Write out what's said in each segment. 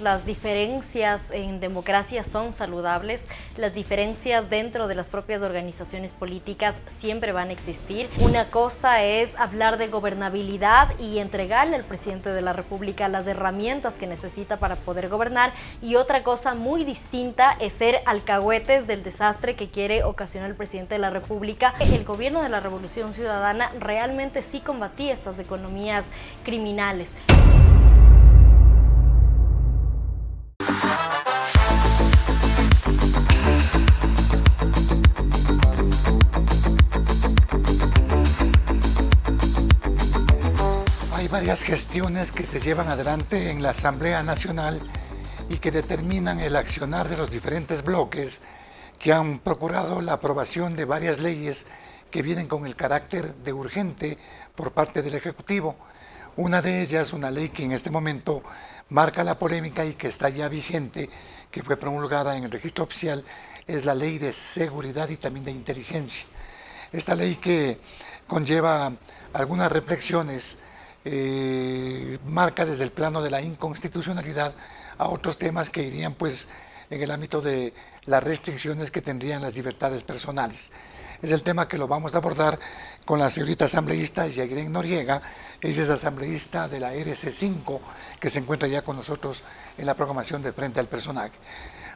Las diferencias en democracia son saludables, las diferencias dentro de las propias organizaciones políticas siempre van a existir. Una cosa es hablar de gobernabilidad y entregarle al presidente de la República las herramientas que necesita para poder gobernar, y otra cosa muy distinta es ser alcahuetes del desastre que quiere ocasionar el presidente de la República. El gobierno de la Revolución Ciudadana realmente sí combatía estas economías criminales. Hay varias gestiones que se llevan adelante en la Asamblea Nacional y que determinan el accionar de los diferentes bloques que han procurado la aprobación de varias leyes que vienen con el carácter de urgente por parte del Ejecutivo. Una de ellas, una ley que en este momento marca la polémica y que está ya vigente, que fue promulgada en el registro oficial, es la Ley de Seguridad y también de Inteligencia. Esta ley que conlleva algunas reflexiones marca desde el plano de la inconstitucionalidad a otros temas que irían pues en el ámbito de las restricciones que tendrían las libertades personales. Es el tema que lo vamos a abordar con la señorita asambleísta Yairén Noriega. Ella es asambleísta de la RC5, que se encuentra ya con nosotros en la programación de Frente al Personaje.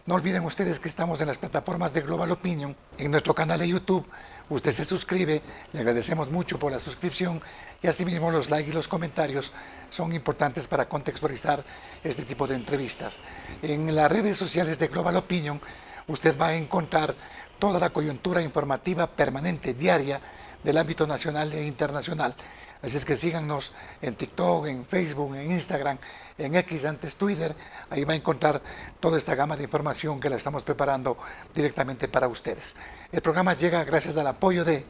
No olviden ustedes que estamos en las plataformas de Global Opinion, en nuestro canal de YouTube. Usted se suscribe, le agradecemos mucho por la suscripción, y asimismo los likes y los comentarios son importantes para contextualizar este tipo de entrevistas. En las redes sociales de Global Opinion usted va a encontrar toda la coyuntura informativa permanente, diaria, del ámbito nacional e internacional. Así es que síganos en TikTok, en Facebook, en Instagram, en X, antes Twitter. Ahí va a encontrar toda esta gama de información que la estamos preparando directamente para ustedes. El programa llega gracias al apoyo de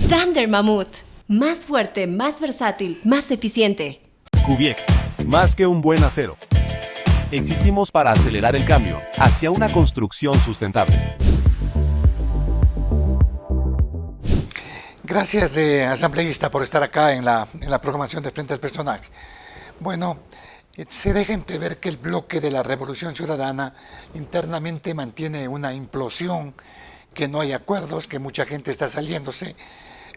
Thunder Mammoth. Más fuerte, más versátil, más eficiente. Kubiec, más que un buen acero. Existimos para acelerar el cambio hacia una construcción sustentable. Gracias, asambleísta, por estar acá en la programación de Frente al Personaje. Bueno, se deja entrever que el bloque de la Revolución Ciudadana internamente mantiene una implosión, que no hay acuerdos, que mucha gente está saliéndose.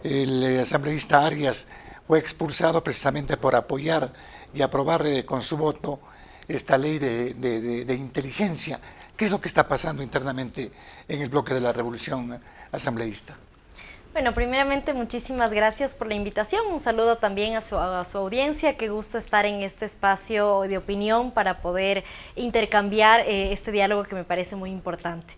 El asambleísta Arias fue expulsado precisamente por apoyar y aprobar con su voto esta ley de inteligencia. ¿Qué es lo que está pasando internamente en el bloque de la Revolución asambleísta? Bueno, primeramente muchísimas gracias por la invitación. Un saludo también a su audiencia. Qué gusto estar en este espacio de opinión para poder intercambiar este diálogo que me parece muy importante.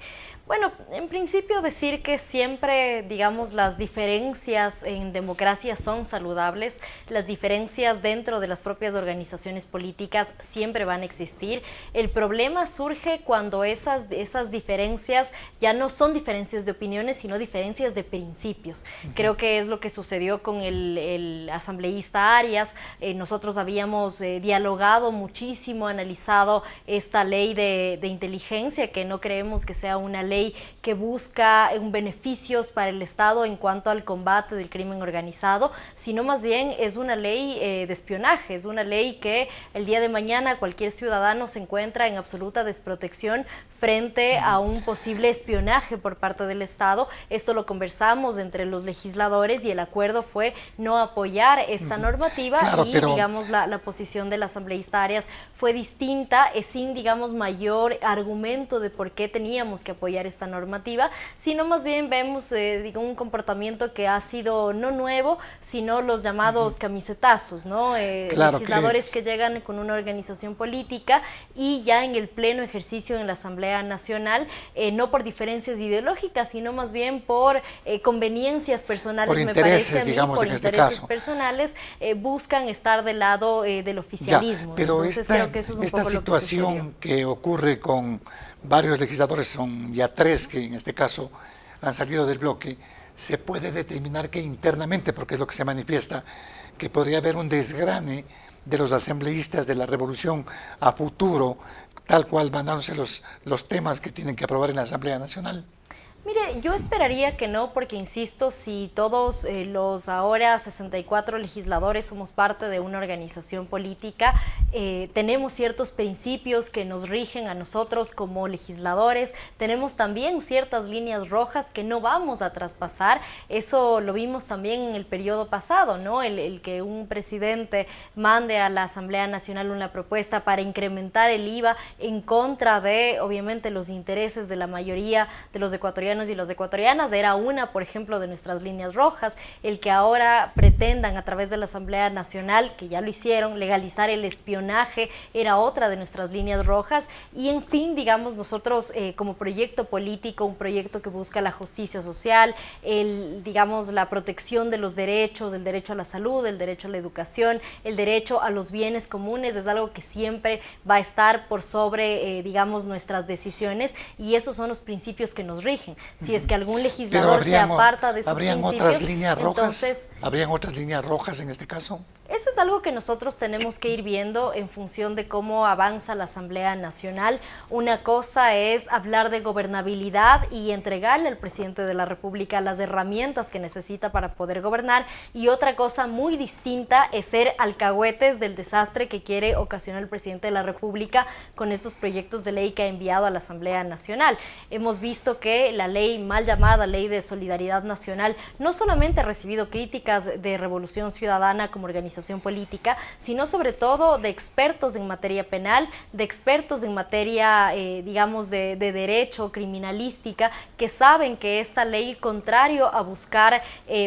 Bueno, en principio decir que siempre, digamos, las diferencias en democracia son saludables, las diferencias dentro de las propias organizaciones políticas siempre van a existir. El problema surge cuando esas diferencias ya no son diferencias de opiniones, sino diferencias de principios. Creo que es lo que sucedió con el asambleísta Arias. Nosotros habíamos dialogado muchísimo, analizado esta ley de inteligencia, que no creemos que sea una ley que busca beneficios para el Estado en cuanto al combate del crimen organizado, sino más bien es una ley de espionaje, es una ley que el día de mañana cualquier ciudadano se encuentra en absoluta desprotección frente a un posible espionaje por parte del Estado. Esto lo conversamos entre los legisladores y el acuerdo fue no apoyar esta normativa. Claro, pero digamos la posición del asambleísta Arias fue distinta, sin digamos mayor argumento de por qué teníamos que apoyar esta normativa, sino más bien vemos un comportamiento que ha sido no nuevo, sino los llamados camisetazos, ¿no? Claro, legisladores que llegan con una organización política y ya en el pleno ejercicio en la Asamblea Nacional, no por diferencias ideológicas, sino más bien por conveniencias personales, por intereses, me parece a mí, digamos, por intereses personales, buscan estar del lado del oficialismo. Ya, pero entonces creo que eso es un poco lo que situación que ocurre con varios legisladores, son ya 3 que en este caso han salido del bloque, se puede determinar que internamente, porque es lo que se manifiesta, que podría haber un desgrane de los asambleístas de la Revolución a futuro, tal cual van dándose los temas que tienen que aprobar en la Asamblea Nacional. Mire, yo esperaría que no, porque insisto, si todos los ahora 64 legisladores somos parte de una organización política, tenemos ciertos principios que nos rigen a nosotros como legisladores, tenemos también ciertas líneas rojas que no vamos a traspasar. Eso lo vimos también en el periodo pasado, ¿no? El que un presidente mande a la Asamblea Nacional una propuesta para incrementar el IVA en contra de, obviamente, los intereses de la mayoría de los ecuatorianos y las ecuatorianas, era una, por ejemplo, de nuestras líneas rojas. El que ahora pretendan a través de la Asamblea Nacional, que ya lo hicieron, legalizar el espionaje, era otra de nuestras líneas rojas. Y en fin, digamos, nosotros como proyecto político, un proyecto que busca la justicia social, digamos, la protección de los derechos, el derecho a la salud, el derecho a la educación, el derecho a los bienes comunes, es algo que siempre va a estar por sobre, digamos, nuestras decisiones, y esos son los principios que nos rigen. Si es que algún legislador se aparta de esos ¿habrían principios, otras líneas rojas? Entonces, ¿habrían otras líneas rojas en este caso? eso es algo que nosotros tenemos que ir viendo en función de cómo avanza la Asamblea Nacional. Una cosa es hablar de gobernabilidad y entregarle al presidente de la República las herramientas que necesita para poder gobernar, y otra cosa muy distinta es ser alcahuetes del desastre que quiere ocasionar el presidente de la República con estos proyectos de ley que ha enviado a la Asamblea Nacional. Hemos visto que la ley mal llamada Ley de Solidaridad Nacional no solamente ha recibido críticas de Revolución Ciudadana como organización política, sino sobre todo de expertos en materia penal, de expertos en materia, digamos, de derecho criminalística, que saben que esta ley, contrario a buscar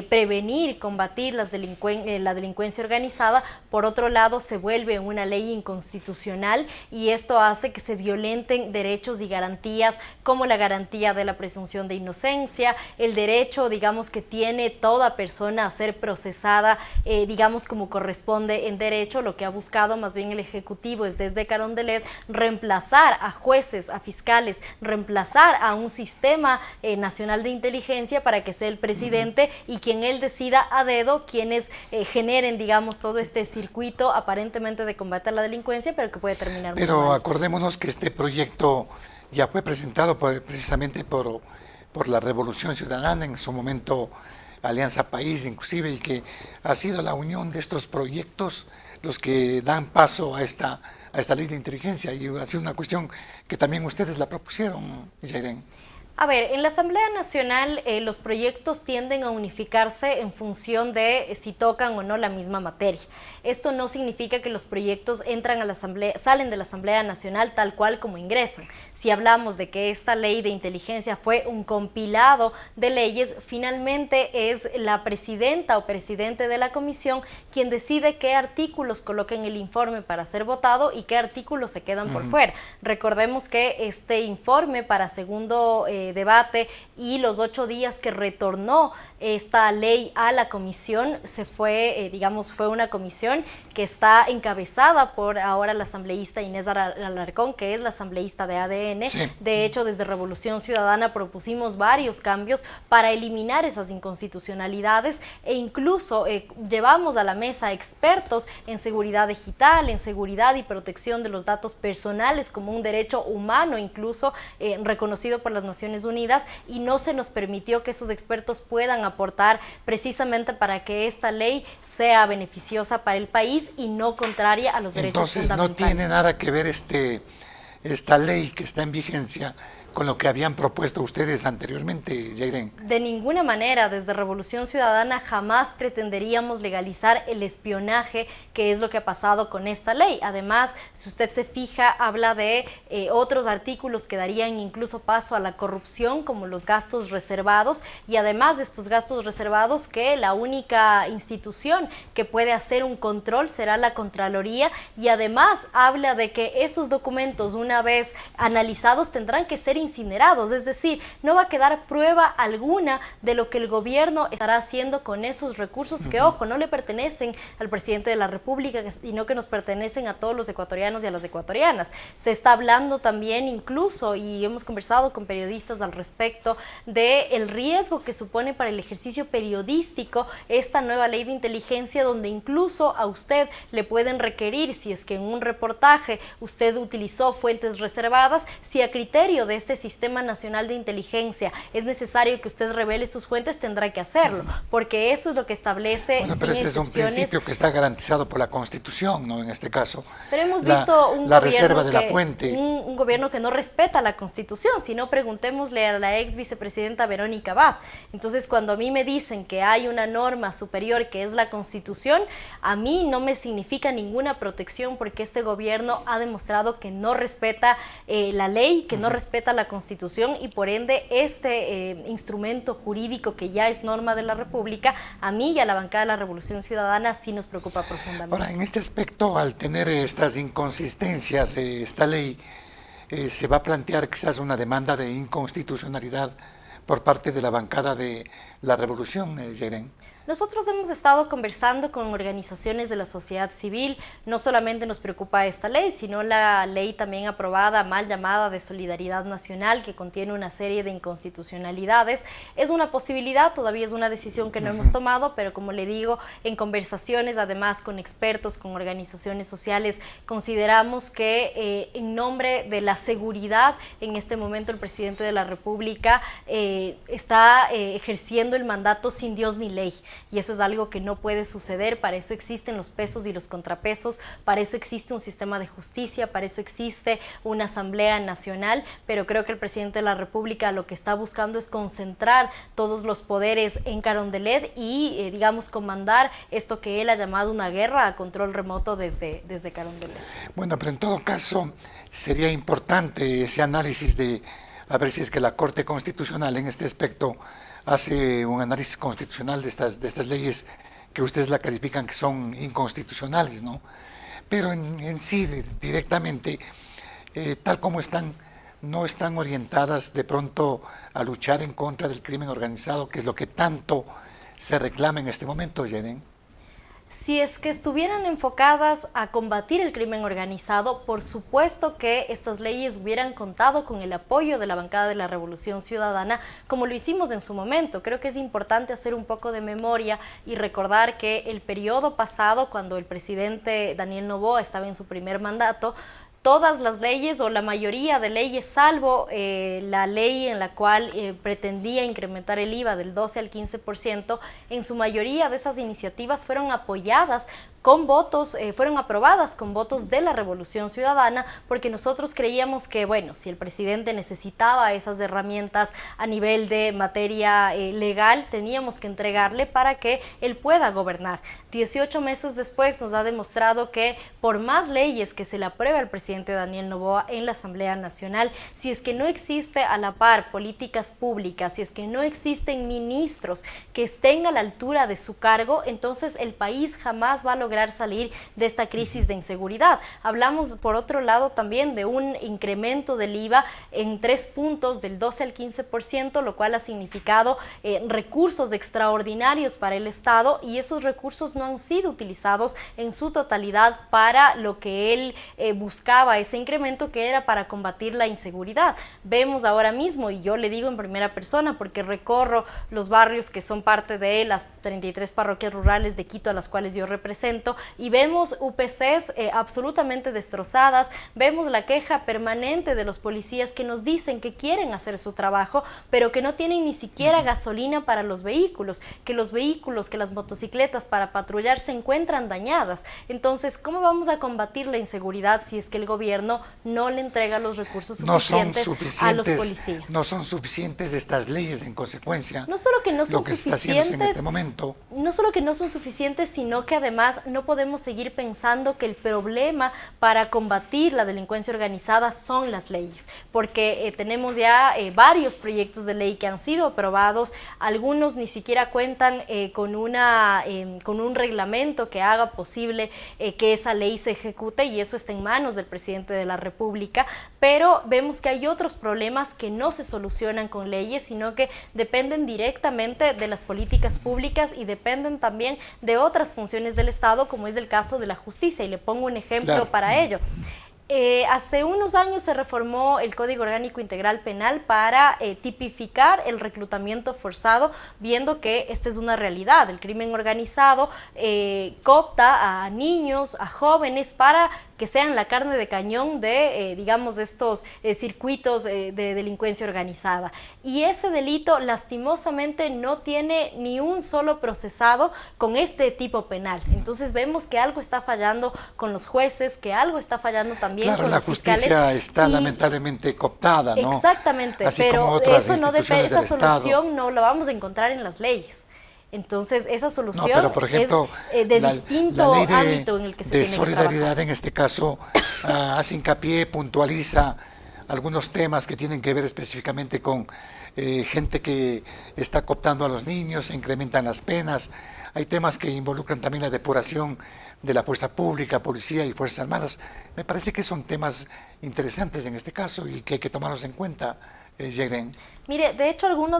prevenir, combatir la delincuencia organizada, por otro lado se vuelve una ley inconstitucional, y esto hace que se violenten derechos y garantías como la garantía de la presunción de inocencia, el derecho, digamos, que tiene toda persona a ser procesada, digamos, como corresponde en derecho. Lo que ha buscado más bien el Ejecutivo es, desde Carondelet, reemplazar a jueces, a fiscales, reemplazar a un sistema nacional de inteligencia para que sea el presidente y quien él decida a dedo quienes generen, digamos, todo este circuito aparentemente de combate a la delincuencia, pero que puede terminar muy Pero mal. acordémonos que este proyecto ya fue presentado precisamente por la Revolución Ciudadana, en su momento Alianza País inclusive, y que ha sido la unión de estos proyectos los que dan paso a esta ley de inteligencia, y ha sido una cuestión que también ustedes la propusieron, Yairen. A ver, en la Asamblea Nacional los proyectos tienden a unificarse en función de si tocan o no la misma materia. Esto no significa que los proyectos entran a la Asamblea, salen de la Asamblea Nacional tal cual como ingresan. Si hablamos de que esta ley de inteligencia fue un compilado de leyes, finalmente es la presidenta o presidente de la comisión quien decide qué artículos coloca en el informe para ser votado y qué artículos se quedan por fuera. Recordemos que este informe para segundo debate y los 8 días que retornó esta ley a la comisión, fue una comisión que está encabezada por ahora la asambleísta Inés Alarcón, que es la asambleísta de ADN. Sí. De hecho, desde Revolución Ciudadana propusimos varios cambios para eliminar esas inconstitucionalidades, e incluso llevamos a la mesa expertos en seguridad digital, en seguridad y protección de los datos personales como un derecho humano, incluso reconocido por las Naciones Unidas, y no se nos permitió que esos expertos puedan aportar precisamente para que esta ley sea beneficiosa para el país y no contraria a los derechos fundamentales. Entonces, no tiene nada que ver esta ley que está en vigencia con lo que habían propuesto ustedes anteriormente, Yairen. De ninguna manera. Desde Revolución Ciudadana jamás pretenderíamos legalizar el espionaje, que es lo que ha pasado con esta ley. Además, si usted se fija, habla de otros artículos que darían incluso paso a la corrupción, como los gastos reservados, y además de estos gastos reservados, que la única institución que puede hacer un control será la Contraloría, y además habla de que esos documentos, una vez analizados, tendrán que ser incinerados, es decir, no va a quedar prueba alguna de lo que el gobierno estará haciendo con esos recursos que, ojo, no le pertenecen al presidente de la República, sino que nos pertenecen a todos los ecuatorianos y a las ecuatorianas. Se está hablando también incluso, y hemos conversado con periodistas al respecto, del riesgo que supone para el ejercicio periodístico esta nueva ley de inteligencia, donde incluso a usted le pueden requerir, si es que en un reportaje usted utilizó fuentes reservadas, si a criterio de este este Sistema Nacional de Inteligencia es necesario que usted revele sus fuentes, tendrá que hacerlo, porque eso es lo que establece. Bueno, pero ese es un principio que está garantizado por la Constitución, ¿no? En este caso. Pero hemos visto la reserva de la fuente. Un gobierno que no respeta la Constitución. Si no, preguntémosle a la ex vicepresidenta Verónica Abad. Entonces, cuando a mí me dicen que hay una norma superior que es la Constitución, a mí no me significa ninguna protección, porque este gobierno ha demostrado que no respeta la ley, que no respeta la Constitución, y por ende este instrumento jurídico que ya es norma de la República, a mí y a la bancada de la Revolución Ciudadana sí nos preocupa profundamente. Ahora, en este aspecto, al tener estas inconsistencias, esta ley, se va a plantear quizás una demanda de inconstitucionalidad por parte de la bancada de la Revolución, Yeren. Nosotros hemos estado conversando con organizaciones de la sociedad civil. No solamente nos preocupa esta ley, sino la ley también aprobada, mal llamada, de Solidaridad Nacional, que contiene una serie de inconstitucionalidades. Es una posibilidad, todavía es una decisión que no hemos tomado, pero como le digo, en conversaciones, además con expertos, con organizaciones sociales, consideramos que en nombre de la seguridad, en este momento el presidente de la República está ejerciendo el mandato sin Dios ni ley. Y eso es algo que no puede suceder. Para eso existen los pesos y los contrapesos, para eso existe un sistema de justicia, para eso existe una Asamblea Nacional, pero creo que el presidente de la República lo que está buscando es concentrar todos los poderes en Carondelet y, digamos, comandar esto que él ha llamado una guerra a control remoto desde Carondelet. Bueno, pero en todo caso sería importante ese análisis de a ver si es que la Corte Constitucional en este aspecto hace un análisis constitucional de estas leyes que ustedes la califican que son inconstitucionales, ¿no? Pero en sí, directamente, tal como están, no están orientadas de pronto a luchar en contra del crimen organizado, que es lo que tanto se reclama en este momento, Yeren. Si es que estuvieran enfocadas a combatir el crimen organizado, por supuesto que estas leyes hubieran contado con el apoyo de la bancada de la Revolución Ciudadana, como lo hicimos en su momento. Creo que es importante hacer un poco de memoria y recordar que el periodo pasado, cuando el presidente Daniel Noboa estaba en su primer mandato, todas las leyes o la mayoría de leyes, salvo la ley en la cual pretendía incrementar el IVA del 12 al 15%, en su mayoría de esas iniciativas fueron apoyadas con votos, fueron aprobadas con votos de la Revolución Ciudadana, porque nosotros creíamos que, bueno, si el presidente necesitaba esas herramientas a nivel de materia legal, teníamos que entregarle para que él pueda gobernar. 18 meses después nos ha demostrado que por más leyes que se le apruebe al presidente Daniel Noboa en la Asamblea Nacional, si es que no existe a la par políticas públicas, si es que no existen ministros que estén a la altura de su cargo, entonces el país jamás va a lograr salir de esta crisis de inseguridad. Hablamos, por otro lado, también de un incremento del IVA en 3 puntos, del 12 al 15%, lo cual ha significado recursos extraordinarios para el Estado, y esos recursos no han sido utilizados en su totalidad para lo que él buscaba, ese incremento que era para combatir la inseguridad. Vemos ahora mismo, y yo le digo en primera persona porque recorro los barrios que son parte de las 33 parroquias rurales de Quito a las cuales yo represento, y vemos UPCs absolutamente destrozadas, vemos la queja permanente de los policías que nos dicen que quieren hacer su trabajo, pero que no tienen ni siquiera gasolina para los vehículos, que las motocicletas para patrullar se encuentran dañadas. Entonces, ¿cómo vamos a combatir la inseguridad si es que el gobierno no le entrega los recursos suficientes a los policías? No son suficientes estas leyes, en consecuencia. No solo que no son lo que está haciéndose en este momento. No solo que no son suficientes, sino que además no podemos seguir pensando que el problema para combatir la delincuencia organizada son las leyes, porque tenemos ya varios proyectos de ley que han sido aprobados, algunos ni siquiera cuentan con un reglamento que haga posible que esa ley se ejecute, y eso está en manos del presidente de la República, pero vemos que hay otros problemas que no se solucionan con leyes, sino que dependen directamente de las políticas públicas y dependen también de otras funciones del Estado, como es el caso de la justicia, y le pongo un ejemplo para ello. Hace unos años se reformó el Código Orgánico Integral Penal para tipificar el reclutamiento forzado, viendo que esta es una realidad. El crimen organizado coopta a niños, a jóvenes, para que sean la carne de cañón de, digamos, estos circuitos de delincuencia organizada. Y ese delito, lastimosamente, no tiene ni un solo procesado con este tipo penal. Entonces vemos que algo está fallando con los jueces, que algo está fallando también claro, con la los justicia fiscales, está lamentablemente cooptada, ¿no? Exactamente, así pero como otras eso no instituciones esa del Estado. solución no la vamos a encontrar en las leyes. Entonces, esa solución no, pero por ejemplo, es de distinto ley ámbito en el que se tiene que solidaridad trabajar. en este caso hace hincapié, puntualiza algunos temas que tienen que ver específicamente con gente que está cooptando a los niños, se incrementan las penas. Hay temas que involucran también la depuración de la fuerza pública, policía y fuerzas armadas. Me parece que son temas interesantes en este caso y que hay que tomarlos en cuenta. Yegren. Mire, de hecho algunos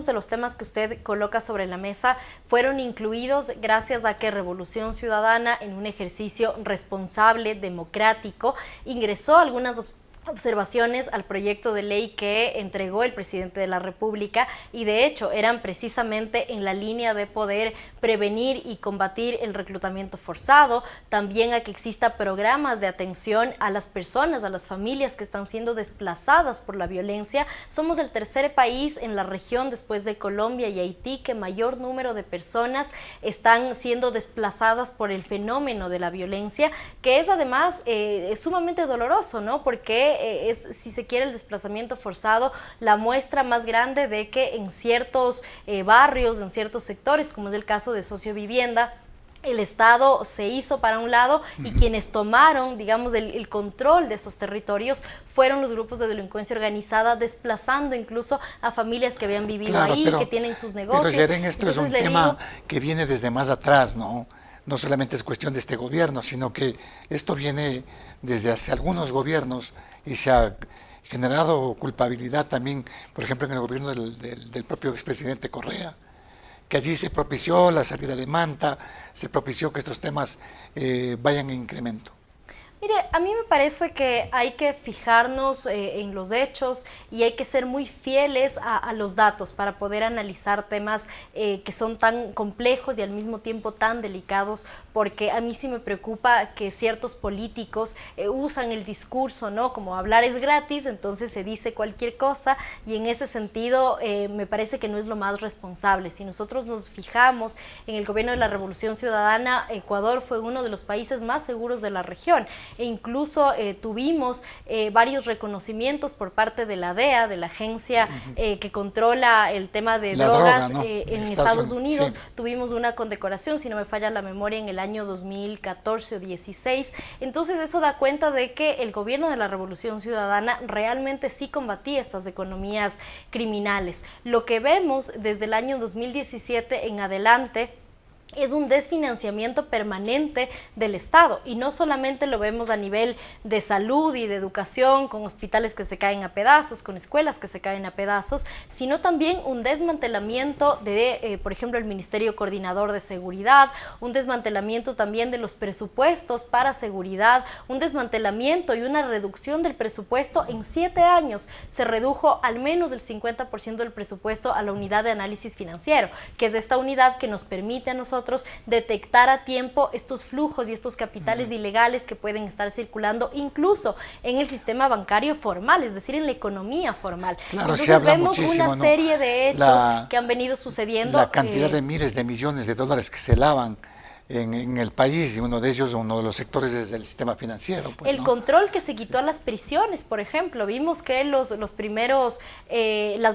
de los temas que usted coloca sobre la mesa fueron incluidos gracias a que Revolución Ciudadana, en un ejercicio responsable, democrático, ingresó algunas observaciones al proyecto de ley que entregó el presidente de la República, y de hecho eran precisamente en la línea de poder prevenir y combatir el reclutamiento forzado, también a que exista programas de atención a las personas, a las familias que están siendo desplazadas por la violencia. Somos el tercer país en la región, después de Colombia y Haití, que mayor número de personas están siendo desplazadas por el fenómeno de la violencia, que es además sumamente doloroso, ¿no? Porque es, si se quiere, el desplazamiento forzado la muestra más grande de que en ciertos barrios, en ciertos sectores, como es el caso de Sociovivienda, el Estado se hizo para un lado y quienes tomaron, digamos, el control de esos territorios fueron los grupos de delincuencia organizada, desplazando incluso a familias que habían vivido ahí, que tienen sus negocios. Pero Yeren, esto es un tema que viene desde más atrás, ¿no? No solamente es cuestión de este gobierno, sino que esto viene desde hace algunos gobiernos y se ha generado culpabilidad también, por ejemplo, en el gobierno del propio expresidente Correa, que allí se propició la salida de Manta, se propició que estos temas vayan en incremento. Mire, a mí me parece que hay que fijarnos en los hechos y hay que ser muy fieles a los datos para poder analizar temas que son tan complejos y al mismo tiempo tan delicados, porque a mí sí me preocupa que ciertos políticos usan el discurso, ¿no? Como hablar es gratis, entonces se dice cualquier cosa, y en ese sentido me parece que no es lo más responsable. Si nosotros nos fijamos en el gobierno de la Revolución Ciudadana, Ecuador fue uno de los países más seguros de la región, e incluso tuvimos varios reconocimientos por parte de la DEA, de la agencia que controla el tema de drogas, ¿no? En Estados Unidos. Sí. Tuvimos una condecoración, si no me falla la memoria, en el año 2014 o 16. Entonces eso da cuenta de que el gobierno de la Revolución Ciudadana realmente sí combatía estas economías criminales. Lo que vemos desde el año 2017 en adelante es un desfinanciamiento permanente del Estado, y no solamente lo vemos a nivel de salud y de educación, con hospitales que se caen a pedazos, con escuelas que se caen a pedazos, sino también un desmantelamiento de, por ejemplo, el Ministerio Coordinador de Seguridad, un desmantelamiento también de los presupuestos para seguridad, un desmantelamiento y una reducción del presupuesto en 7 años. Se redujo al menos el 50% del presupuesto a la unidad de análisis financiero, que es esta unidad que nos permite a nosotros detectar a tiempo estos flujos y estos capitales ilegales que pueden estar circulando incluso en el sistema bancario formal, es decir, en la economía formal. Claro, entonces se habla vemos muchísimo, una serie de hechos que han venido sucediendo. La cantidad de miles de millones de dólares que se lavan en el país, y uno de ellos, uno de los sectores, es el sistema financiero. Pues, el control que se quitó a las prisiones, por ejemplo, vimos que las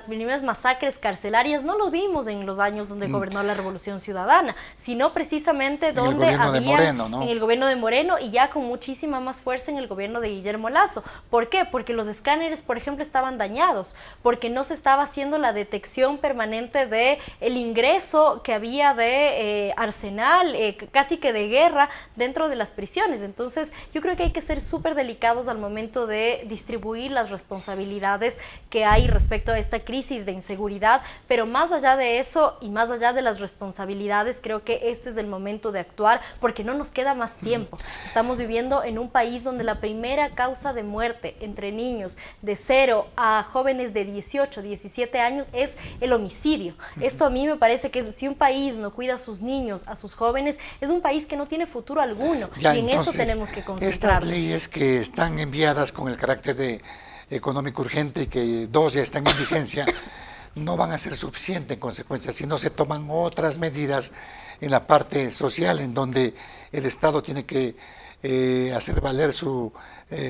primeras masacres carcelarias no los vimos en los años donde gobernó la Revolución Ciudadana, sino precisamente donde en el gobierno de Moreno, y ya con muchísima más fuerza en el gobierno de Guillermo Lasso. ¿Por qué? Porque los escáneres, por ejemplo, estaban dañados, porque no se estaba haciendo la detección permanente de el ingreso que había de arsenal, casi que de guerra dentro de las prisiones. Entonces yo creo que hay que ser súper delicados al momento de distribuir las responsabilidades que hay respecto a esta crisis de inseguridad, pero más allá de eso y más allá de las responsabilidades, creo que este es el momento de actuar porque no nos queda más tiempo. Estamos viviendo en un país donde la primera causa de muerte entre niños de 0 a jóvenes de 18, 17 años es el homicidio. Esto a mí me parece que si un país no cuida a sus niños, a sus jóvenes, es un país que no tiene futuro alguno, ya, y en entonces, eso tenemos que concentrarnos. Estas leyes que están enviadas con el carácter de económico urgente y que 2 ya están en vigencia, no van a ser suficientes en consecuencia si no se toman otras medidas en la parte social, en donde el Estado tiene que hacer valer su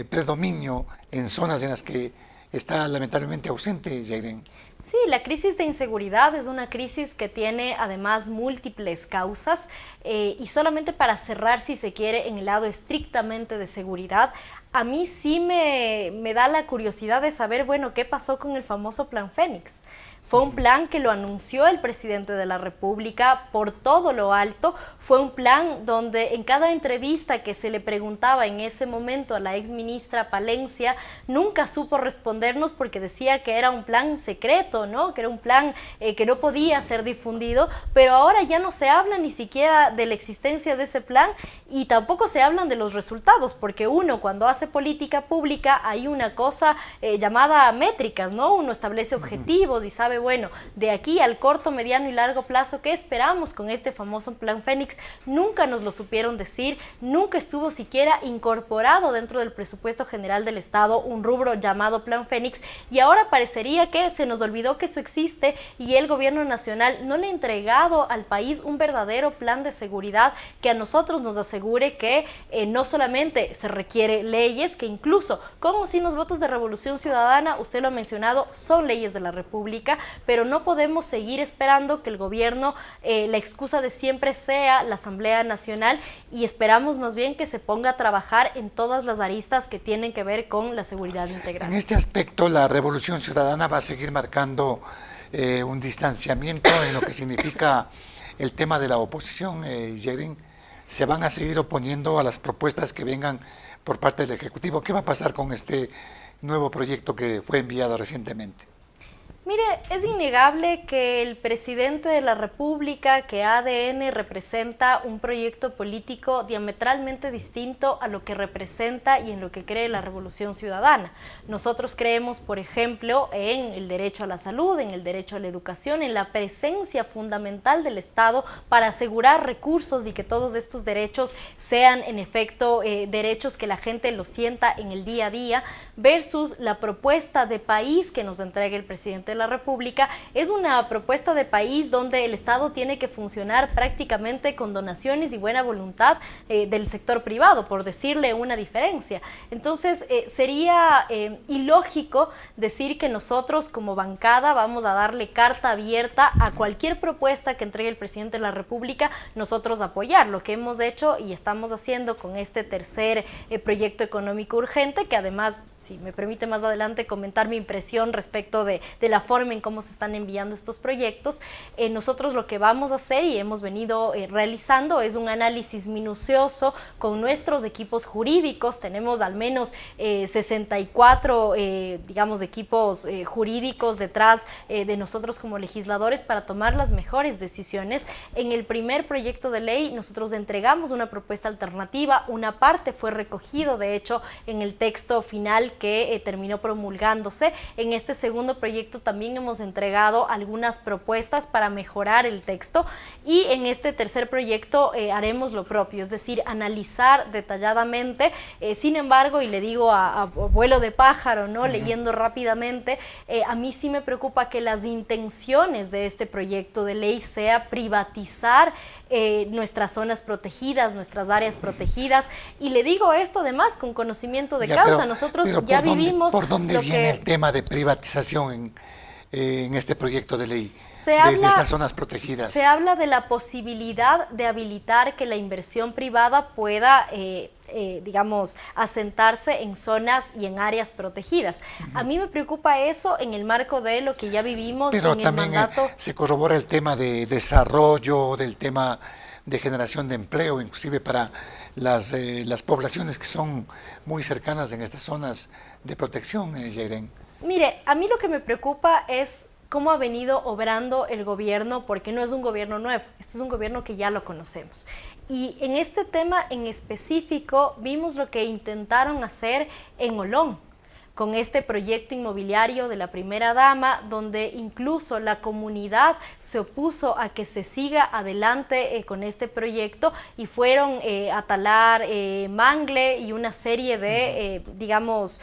predominio en zonas en las que está lamentablemente ausente, Yairen. Sí, la crisis de inseguridad es una crisis que tiene además múltiples causas y solamente para cerrar, si se quiere, en el lado estrictamente de seguridad, a mí sí me da la curiosidad de saber, bueno, ¿qué pasó con el famoso Plan Fénix? Fue un plan que lo anunció el presidente de la República por todo lo alto. Fue un plan donde en cada entrevista que se le preguntaba en ese momento a la exministra Palencia, nunca supo respondernos porque decía que era un plan secreto, ¿no? Que era un plan que no podía ser difundido, pero ahora ya no se habla ni siquiera de la existencia de ese plan y tampoco se hablan de los resultados, porque uno cuando hace política pública hay una cosa llamada métricas, ¿no? Uno establece objetivos y sabe, bueno, de aquí al corto, mediano y largo plazo, ¿qué esperamos con este famoso Plan Fénix? Nunca nos lo supieron decir, nunca estuvo siquiera incorporado dentro del presupuesto general del Estado un rubro llamado Plan Fénix, y ahora parecería que se nos olvidó que eso existe y el gobierno nacional no le ha entregado al país un verdadero plan de seguridad que a nosotros nos asegure que no solamente se requiere leyes, que incluso con o sin los votos de Revolución Ciudadana, usted lo ha mencionado, son leyes de la República, pero no podemos seguir esperando que el gobierno, la excusa de siempre sea la Asamblea Nacional, y esperamos más bien que se ponga a trabajar en todas las aristas que tienen que ver con la seguridad integral. En este aspecto, la Revolución Ciudadana va a seguir marcando un distanciamiento en lo que significa el tema de la oposición, Yairen. Se van a seguir oponiendo a las propuestas que vengan por parte del Ejecutivo. ¿Qué va a pasar con este nuevo proyecto que fue enviado recientemente? Mire, es innegable que el presidente de la República, que ADN representa un proyecto político diametralmente distinto a lo que representa y en lo que cree la Revolución Ciudadana. Nosotros creemos, por ejemplo, en el derecho a la salud, en el derecho a la educación, en la presencia fundamental del Estado para asegurar recursos y que todos estos derechos sean, en efecto, derechos que la gente lo sienta en el día a día, versus la propuesta de país que nos entrega el presidente de la República. Es una propuesta de país donde el Estado tiene que funcionar prácticamente con donaciones y buena voluntad del sector privado, por decirle una diferencia. Entonces sería ilógico decir que nosotros como bancada vamos a darle carta abierta a cualquier propuesta que entregue el presidente de la República, nosotros apoyar. Lo que hemos hecho y estamos haciendo con este tercer proyecto económico urgente, que además, si me permite más adelante comentar mi impresión respecto de la forma en cómo se están enviando estos proyectos, nosotros lo que vamos a hacer y hemos venido realizando es un análisis minucioso con nuestros equipos jurídicos. Tenemos al menos 64 digamos equipos jurídicos detrás de nosotros como legisladores para tomar las mejores decisiones. En el primer proyecto de ley nosotros entregamos una propuesta alternativa, una parte fue recogido de hecho en el texto final que terminó promulgándose. En este segundo proyecto también hemos entregado algunas propuestas para mejorar el texto, y en este tercer proyecto haremos lo propio, es decir, analizar detalladamente. Sin embargo, y le digo a vuelo de pájaro, ¿no? Leyendo rápidamente, a mí sí me preocupa que las intenciones de este proyecto de ley sea privatizar nuestras zonas protegidas, nuestras áreas protegidas, y le digo esto además con conocimiento de causa. Nosotros ya vivimos... ¿Por dónde viene el tema de privatización en este proyecto de ley de estas zonas protegidas? Se habla de la posibilidad de habilitar que la inversión privada pueda, digamos, asentarse en zonas y en áreas protegidas. A mí me preocupa eso en el marco de lo que ya vivimos. Pero en también el mandato. Se corrobora el tema de desarrollo, del tema de generación de empleo, inclusive para las poblaciones que son muy cercanas en estas zonas de protección, Yairen? Mire, a mí lo que me preocupa es cómo ha venido obrando el gobierno, porque no es un gobierno nuevo, este es un gobierno que ya lo conocemos. Y en este tema en específico vimos lo que intentaron hacer en Olón, con este proyecto inmobiliario de la primera dama, donde incluso la comunidad se opuso a que se siga adelante con este proyecto y fueron a talar mangle y una serie de, digamos,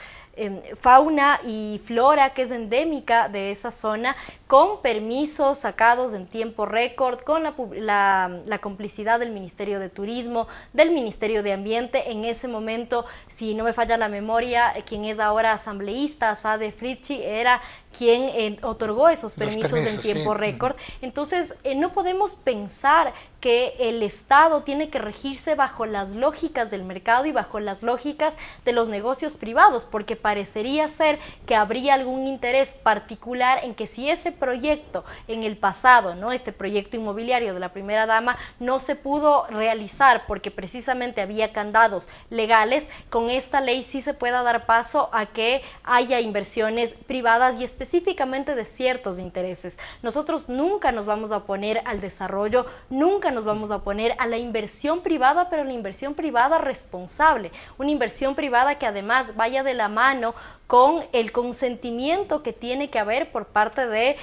fauna y flora que es endémica de esa zona, con permisos sacados en tiempo récord, con la complicidad del Ministerio de Turismo, del Ministerio de Ambiente. En ese momento, si no me falla la memoria, quien es ahora asambleísta, Sade Fritchi, era quien otorgó esos permisos en tiempo récord. Entonces, no podemos pensar que el Estado tiene que regirse bajo las lógicas del mercado y bajo las lógicas de los negocios privados, porque parecería ser que habría algún interés particular en que si ese proyecto en el pasado, ¿no?, este proyecto inmobiliario de la primera dama no se pudo realizar porque precisamente había candados legales, con esta ley sí se pueda dar paso a que haya inversiones privadas y específicamente de ciertos intereses. Nosotros nunca nos vamos a oponer al desarrollo, nunca nos vamos a oponer a la inversión privada, pero la inversión privada responsable, una inversión privada que además vaya de la mano con el consentimiento que tiene que haber por parte de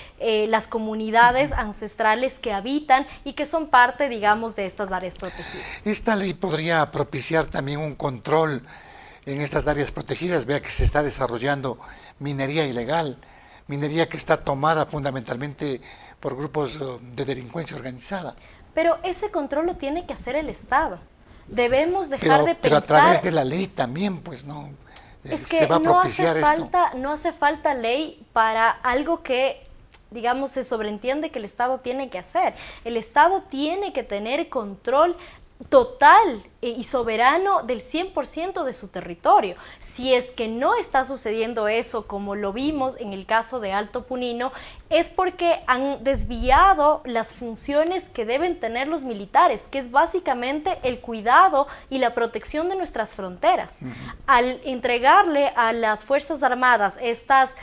las comunidades ancestrales que habitan y que son parte, digamos, de estas áreas protegidas. Esta ley podría propiciar también un control en estas áreas protegidas. Vea que se está desarrollando minería ilegal, minería que está tomada fundamentalmente por grupos de delincuencia organizada. Pero ese control lo tiene que hacer el Estado. Debemos dejar de pensar... Pero a través de la ley también, pues, ¿no? Es que se va a propiciar no hace falta ley para algo que, digamos, se sobreentiende que el Estado tiene que hacer. El Estado tiene que tener control total y soberano del 100% de su territorio. Si es que no está sucediendo eso, como lo vimos en el caso de Alto Punino, es porque han desviado las funciones que deben tener los militares, que es básicamente el cuidado y la protección de nuestras fronteras. Al entregarle a las Fuerzas Armadas estas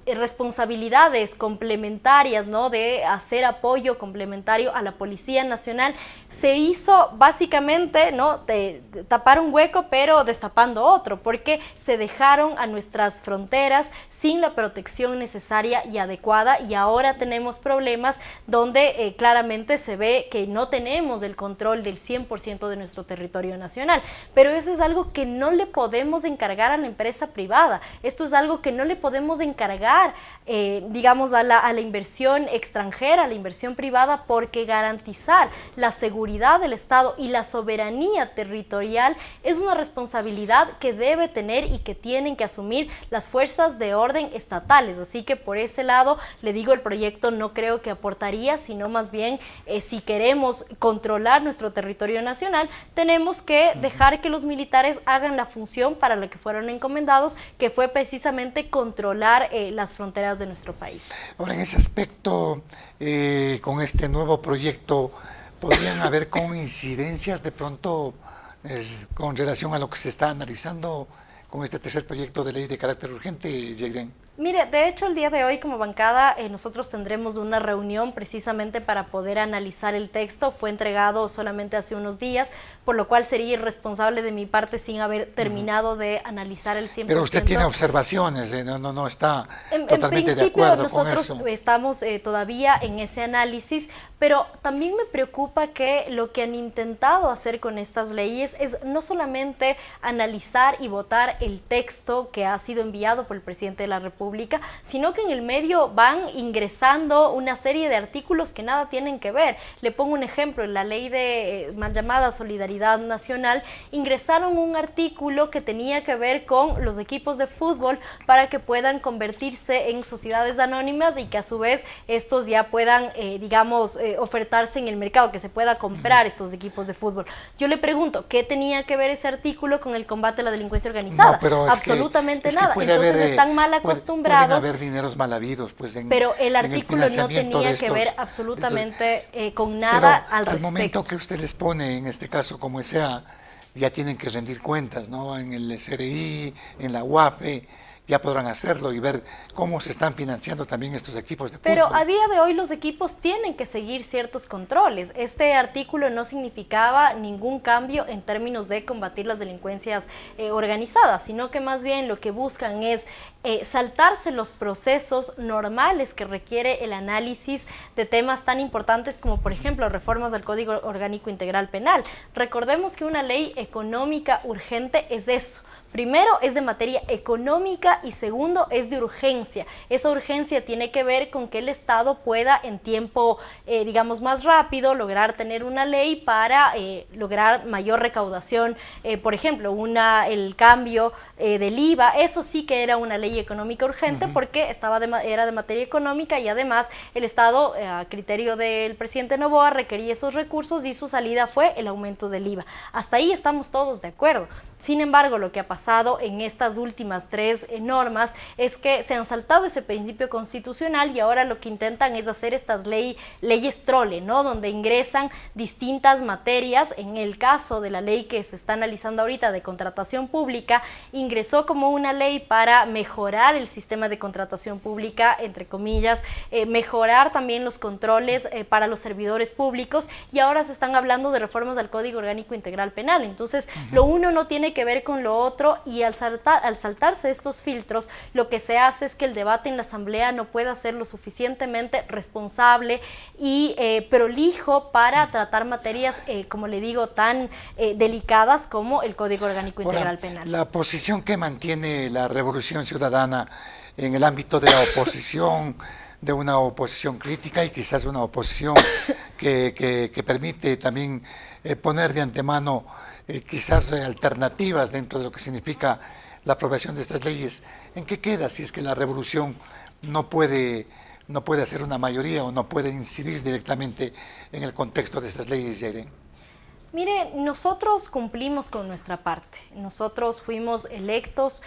responsabilidades complementarias, ¿no?, de hacer apoyo complementario a la Policía Nacional, se hizo básicamente, ¿no?, de tapar un hueco pero destapando otro, porque se dejaron a nuestras fronteras sin la protección necesaria y adecuada, y ahora tenemos problemas donde claramente se ve que no tenemos el control del 100% de nuestro territorio nacional. Pero eso es algo que no le podemos encargar a la empresa privada, esto es algo que no le podemos encargar, digamos, a la inversión extranjera, a la inversión privada, porque garantizar la seguridad del Estado y la soberanía territorial es una responsabilidad que debe tener y que tienen que asumir las fuerzas de orden estatales. Así que por ese lado, le digo, el proyecto no creo que aportaría, sino más bien, si queremos controlar nuestro territorio nacional, tenemos que dejar que los militares hagan la función para la que fueron encomendados, que fue precisamente controlar las fronteras de nuestro país. Ahora, en ese aspecto, con este nuevo proyecto, ¿podrían haber coincidencias de pronto con relación a lo que se está analizando con este tercer proyecto de ley de carácter urgente, Yairen? Mire, de hecho el día de hoy como bancada nosotros tendremos una reunión precisamente para poder analizar el texto. Fue entregado solamente hace unos días, por lo cual sería irresponsable de mi parte sin haber terminado de analizar el 100%. Pero usted tiene observaciones, no está totalmente de acuerdo con eso. Nosotros estamos todavía en ese análisis, pero también me preocupa que lo que han intentado hacer con estas leyes es no solamente analizar y votar el texto que ha sido enviado por el presidente de la República, sino que en el medio van ingresando una serie de artículos que nada tienen que ver. Le pongo un ejemplo: en la ley de mal llamada Solidaridad Nacional, ingresaron un artículo que tenía que ver con los equipos de fútbol para que puedan convertirse en sociedades anónimas y que a su vez estos ya puedan, digamos, ofertarse en el mercado, que se pueda comprar estos equipos de fútbol. Yo le pregunto, ¿qué tenía que ver ese artículo con el combate a la delincuencia organizada? nada, pero absolutamente es que nada. puede Entonces haber, están mal acostumbrados. Pueden haber dineros mal habidos, pues pero el en artículo no financiamiento tenía de que estos- ver de estos- absolutamente con nada pero al respecto. momento que usted les pone, en este caso como sea, ya tienen que rendir cuentas, ¿no? En el SRI, en la UAPE, ya podrán hacerlo y ver cómo se están financiando también estos equipos de Pero fútbol. a día de hoy los equipos tienen que seguir ciertos controles. Este artículo no significaba ningún cambio en términos de combatir las delincuencias organizadas, sino que más bien lo que buscan es saltarse los procesos normales que requiere el análisis de temas tan importantes como, por ejemplo, reformas al Código Orgánico Integral Penal. Recordemos que una ley económica urgente es eso. Primero, es de materia económica y segundo, es de urgencia. Esa urgencia tiene que ver con que el Estado pueda en tiempo, digamos, más rápido lograr tener una ley para lograr mayor recaudación. Por ejemplo, el cambio del IVA, eso sí que era una ley económica urgente porque era de materia económica y además el Estado, a criterio del presidente Noboa, requería esos recursos y su salida fue el aumento del IVA. Hasta ahí estamos todos de acuerdo. Sin embargo, lo que ha pasado en estas últimas tres normas es que se han saltado ese principio constitucional y ahora lo que intentan es hacer estas leyes trole, ¿no? Donde ingresan distintas materias. En el caso de la ley que se está analizando ahorita de contratación pública, ingresó como una ley para mejorar el sistema de contratación pública, entre comillas, mejorar también los controles para los servidores públicos y ahora se están hablando de reformas al Código Orgánico Integral Penal. Entonces, lo uno no tiene que ver con lo otro y al saltarse estos filtros, lo que se hace es que el debate en la Asamblea no pueda ser lo suficientemente responsable y prolijo para tratar materias, como le digo, tan delicadas como el Código Orgánico Integral Penal. La posición que mantiene la Revolución Ciudadana en el ámbito de la oposición, de una oposición crítica y quizás una oposición que permite también poner de antemano quizás alternativas dentro de lo que significa la aprobación de estas leyes. ¿En qué queda si es que la revolución no puede hacer una mayoría o no puede incidir directamente en el contexto de estas leyes, Yairén? Mire, nosotros cumplimos con nuestra parte. Nosotros fuimos electos,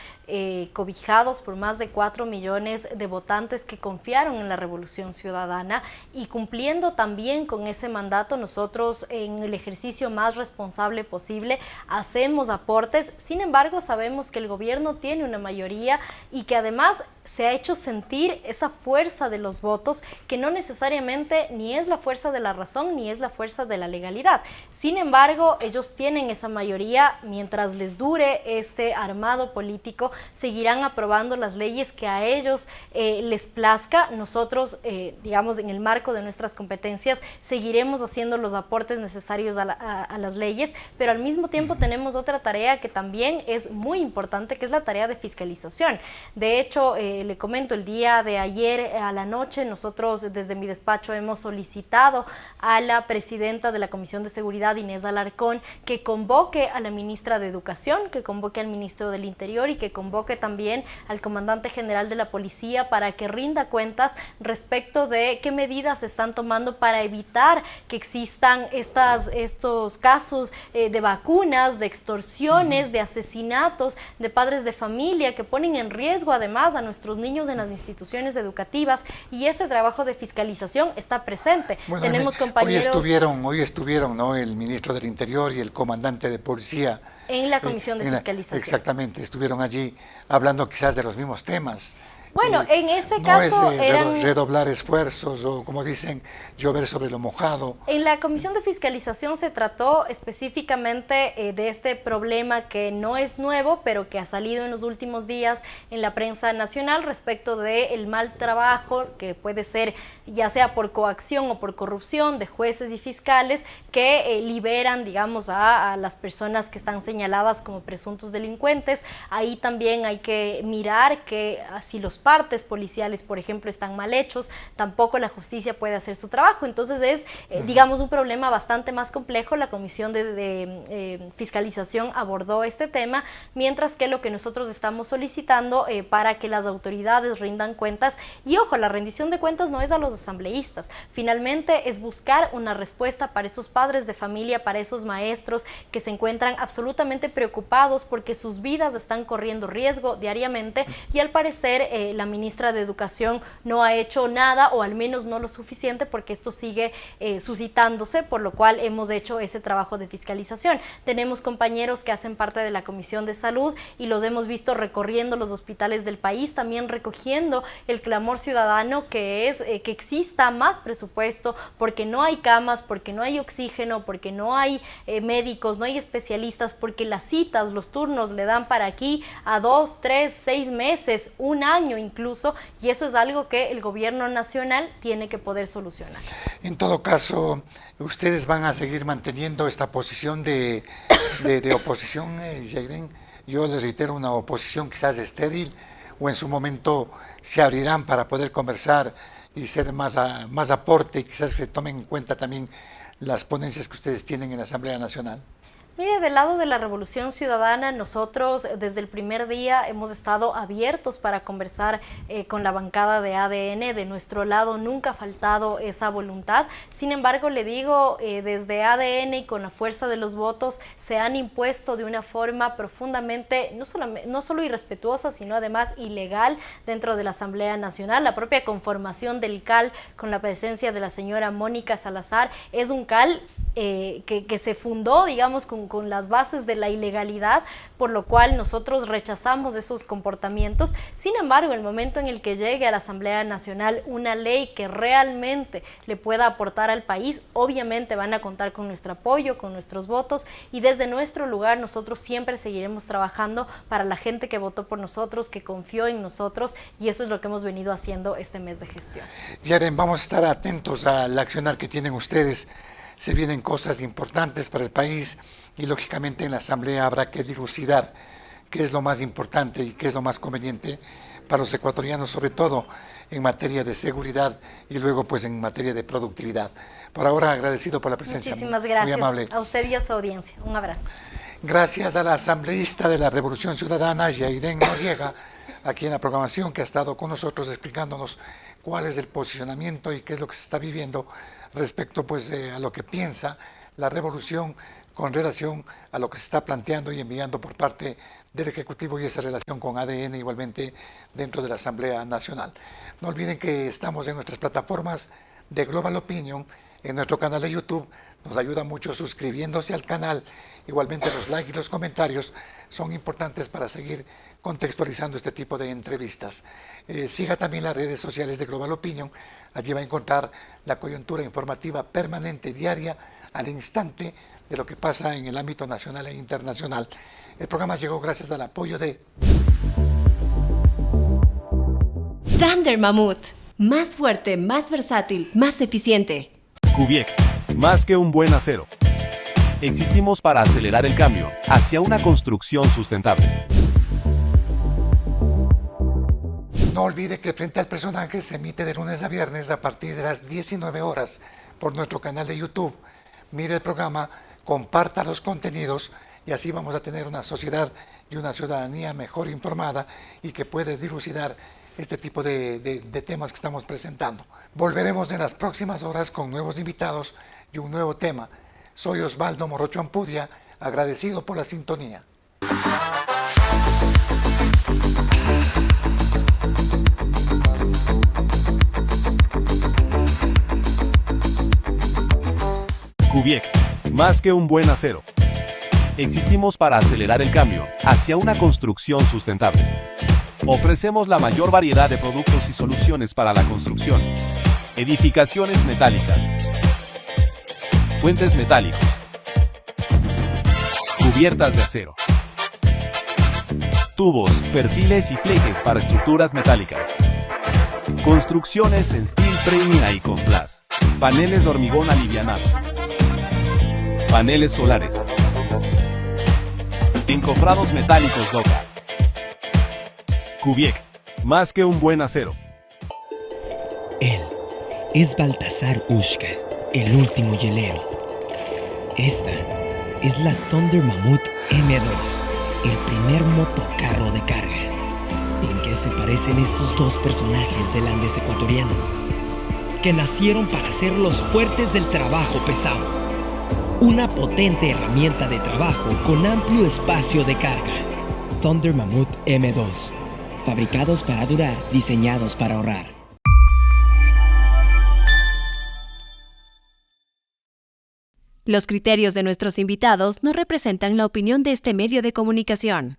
cobijados por más de 4 millones de votantes que confiaron en la Revolución Ciudadana y cumpliendo también con ese mandato, nosotros en el ejercicio más responsable posible hacemos aportes. Sin embargo, sabemos que el gobierno tiene una mayoría y que además se ha hecho sentir esa fuerza de los votos que no necesariamente ni es la fuerza de la razón ni es la fuerza de la legalidad. Sin embargo, ellos tienen esa mayoría. Mientras les dure este armado político, seguirán aprobando las leyes que a ellos les plazca. Nosotros, digamos, en el marco de nuestras competencias, seguiremos haciendo los aportes necesarios a las leyes, pero al mismo tiempo tenemos otra tarea que también es muy importante, que es la tarea de fiscalización. De hecho, le comento, el día de ayer a la noche, nosotros desde mi despacho hemos solicitado a la presidenta de la Comisión de Seguridad, Inés Alarcón, que convoque a la ministra de Educación, que convoque al ministro del Interior y que convoque también al comandante general de la policía para que rinda cuentas respecto de qué medidas se están tomando para evitar que existan estos casos de vacunas, de extorsiones, de asesinatos de padres de familia que ponen en riesgo además a nuestros niños en las instituciones educativas, y ese trabajo de fiscalización está presente. Bueno, tenemos compañeros... Hoy estuvieron, ¿no?, el ministro del Interior y el comandante de policía en la Comisión de Fiscalización. Exactamente, estuvieron allí hablando quizás de los mismos temas. Bueno, en ese caso es redoblar esfuerzos o, como dicen, llover sobre lo mojado. En la Comisión de Fiscalización se trató específicamente de este problema que no es nuevo, pero que ha salido en los últimos días en la prensa nacional respecto del mal trabajo que puede ser ya sea por coacción o por corrupción de jueces y fiscales que liberan, digamos, a las personas que están señaladas como presuntos delincuentes. Ahí también hay que mirar que si los partes policiales, por ejemplo, están mal hechos, tampoco la justicia puede hacer su trabajo. Entonces es, digamos, un problema bastante más complejo. La Comisión de Fiscalización abordó este tema, mientras que lo que nosotros estamos solicitando para que las autoridades rindan cuentas, y ojo, la rendición de cuentas no es a los asambleístas, finalmente es buscar una respuesta para esos padres de familia, para esos maestros que se encuentran absolutamente preocupados porque sus vidas están corriendo riesgo diariamente, y al parecer la ministra de Educación no ha hecho nada, o al menos no lo suficiente, porque esto sigue suscitándose, por lo cual hemos hecho ese trabajo de fiscalización. Tenemos compañeros que hacen parte de la Comisión de Salud y los hemos visto recorriendo los hospitales del país, también recogiendo el clamor ciudadano que es que exista más presupuesto, porque no hay camas, porque no hay oxígeno, porque no hay médicos, no hay especialistas, porque las citas, los turnos le dan para aquí a 2, 3, 6 meses, un año incluso, y eso es algo que el gobierno nacional tiene que poder solucionar. En todo caso, ustedes van a seguir manteniendo esta posición de oposición, Yairen. Yo les reitero, una oposición quizás estéril, o en su momento se abrirán para poder conversar y ser más aporte, y quizás se tomen en cuenta también las ponencias que ustedes tienen en la Asamblea Nacional. Mire, del lado de la Revolución Ciudadana, nosotros desde el primer día hemos estado abiertos para conversar con la bancada de ADN. De nuestro lado nunca ha faltado esa voluntad. Sin embargo, le digo, desde ADN y con la fuerza de los votos se han impuesto de una forma profundamente, no solo irrespetuosa, sino además ilegal dentro de la Asamblea Nacional. La propia conformación del CAL, con la presencia de la señora Mónica Salazar, es un CAL que se fundó, digamos, con las bases de la ilegalidad, por lo cual nosotros rechazamos esos comportamientos. Sin embargo, el momento en el que llegue a la Asamblea Nacional una ley que realmente le pueda aportar al país, obviamente van a contar con nuestro apoyo, con nuestros votos, y desde nuestro lugar nosotros siempre seguiremos trabajando para la gente que votó por nosotros, que confió en nosotros, y eso es lo que hemos venido haciendo este mes de gestión. Yaren, vamos a estar atentos al accionar que tienen ustedes. Se vienen cosas importantes para el país, y lógicamente en la Asamblea habrá que dilucidar qué es lo más importante y qué es lo más conveniente para los ecuatorianos, sobre todo en materia de seguridad y luego pues en materia de productividad. Por ahora, agradecido por la presencia. Muchísimas gracias. Muy amable. A usted y a su audiencia. Un abrazo. Gracias a la asambleísta de la Revolución Ciudadana, Yairen Noriega, aquí en la programación, que ha estado con nosotros explicándonos cuál es el posicionamiento y qué es lo que se está viviendo respecto pues a lo que piensa la revolución con relación a lo que se está planteando y enviando por parte del Ejecutivo, y esa relación con ADN igualmente dentro de la Asamblea Nacional. No olviden que estamos en nuestras plataformas de Global Opinion, en nuestro canal de YouTube. Nos ayuda mucho suscribiéndose al canal. Igualmente los likes y los comentarios son importantes para seguir contextualizando este tipo de entrevistas. Siga también las redes sociales de Global Opinion. Allí va a encontrar la coyuntura informativa permanente, diaria, al instante, de lo que pasa en el ámbito nacional e internacional. El programa llegó gracias al apoyo de Thunder Mammoth. Más fuerte, más versátil, más eficiente. Kubiec, más que un buen acero. Existimos para acelerar el cambio hacia una construcción sustentable. No olvide que Frente al Personaje se emite de lunes a viernes a partir de las 19 horas por nuestro canal de YouTube. Mire el programa, comparta los contenidos, y así vamos a tener una sociedad y una ciudadanía mejor informada y que puede dilucidar este tipo de temas que estamos presentando. Volveremos en las próximas horas con nuevos invitados y un nuevo tema. Soy Osvaldo Morocho Ampudia, agradecido por la sintonía. Kubiec, más que un buen acero. Existimos para acelerar el cambio hacia una construcción sustentable. Ofrecemos la mayor variedad de productos y soluciones para la construcción. Edificaciones metálicas. Puentes metálicos. Cubiertas de acero. Tubos, perfiles y flejes para estructuras metálicas. Construcciones en steel frame y Icon Plus. Paneles de hormigón alivianado. Paneles solares. Encofrados metálicos Doca. Kubiec, más que un buen acero. Él es Baltasar Ushka, el último hielero. Esta es la Thunder Mammoth M2, el primer motocarro de carga. ¿En qué se parecen estos dos personajes del Andes ecuatoriano? Que nacieron para ser los fuertes del trabajo pesado. Una potente herramienta de trabajo con amplio espacio de carga. Thunder Mammoth M2. Fabricados para durar, diseñados para ahorrar. Los criterios de nuestros invitados no representan la opinión de este medio de comunicación.